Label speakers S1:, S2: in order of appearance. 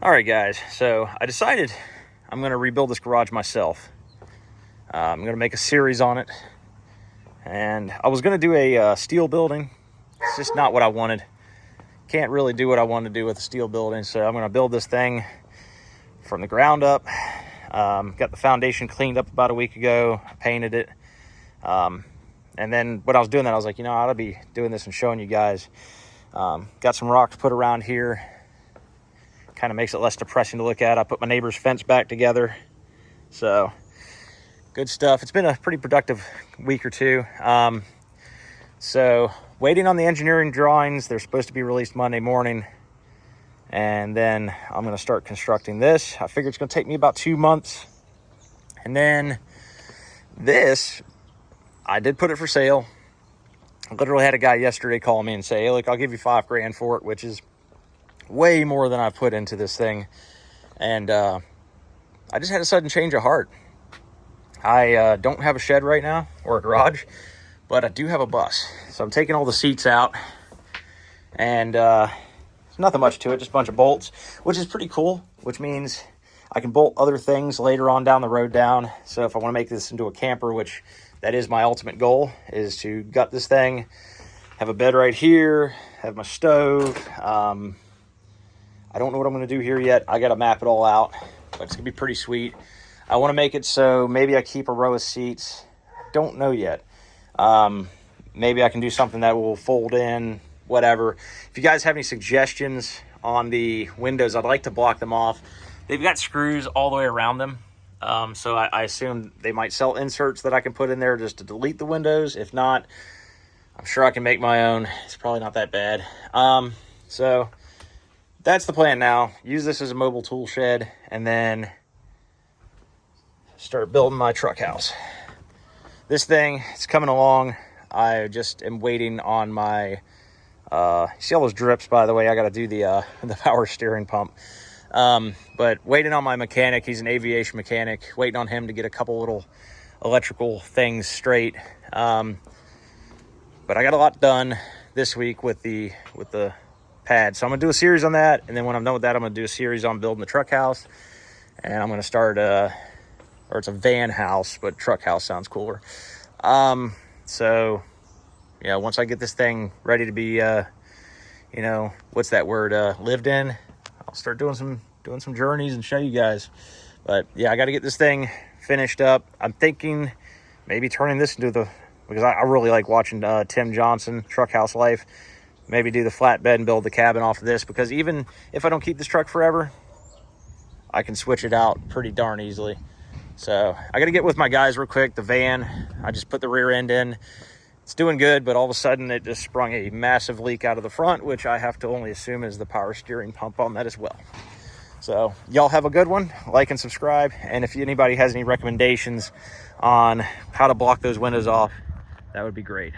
S1: All right, guys, so I decided I'm going to rebuild this garage myself. I'm going to make a series on it, and I was going to do a steel building. It's just not what I wanted. Can't really do what I want to do with a steel building, so I'm going to build this thing from the ground up. Got the foundation cleaned up about a week ago, painted it, and then when I was doing that, I was like, I ought to be doing this and showing you guys. Got some rocks put around here. Kind of makes it less depressing to look at. I put my neighbor's fence back together, so good stuff. It's been a pretty productive week or two. So waiting on the engineering drawings. They're supposed to be released Monday morning, and then I'm going to start constructing this. I figure it's going to take me about 2 months. And then this, I did put it for sale. I literally had a guy yesterday call me and say, hey, look, I'll give you $5,000 for it, which is way more than I put into this thing. And I just had a sudden change of heart. I don't have a shed right now or a garage, but I do have a bus. So I'm taking all the seats out, and there's nothing much to it, just a bunch of bolts, which is pretty cool, which means I can bolt other things later on down the road down. So if I want to make this into a camper, which that is my ultimate goal, is to gut this thing, have a bed right here, have my stove. I don't know what I'm going to do here yet. I got to map it all out, but it's going to be pretty sweet. I want to make it so maybe I keep a row of seats. Don't know yet. Maybe I can do something that will fold in, whatever. If you guys have any suggestions on the windows, I'd like to block them off. They've got screws all the way around them. So I assume they might sell inserts that I can put in there just to delete the windows. If not, I'm sure I can make my own. It's probably not that bad. So that's the plan now. Use this as a mobile tool shed, and then start building my truck house. This thing, it's coming along. I just am waiting on my, see all those drips, by the way. I got to do the power steering pump. But waiting on my mechanic. He's an aviation mechanic. Waiting on him to get a couple little electrical things straight. But I got a lot done this week with the pad. So I'm going to do a series on that. And then when I'm done with that, I'm going to do a series on building the truck house. And I'm going to start, or it's a van house, but truck house sounds cooler. So yeah, once I get this thing ready to be, what's that word? Lived in, I'll start doing some journeys and show you guys. But yeah, I got to get this thing finished up. I'm thinking maybe turning this into because I really like watching Tim Johnson, Truck House Life. Maybe do the flatbed and build the cabin off of this, because even if I don't keep this truck forever, I can switch it out pretty darn easily. So I got to get with my guys real quick. The van, I just put the rear end in. It's doing good, but all of a sudden it just sprung a massive leak out of the front, which I have to only assume is the power steering pump on that as well. So y'all have a good one. Like and subscribe. And if anybody has any recommendations on how to block those windows off, that would be great.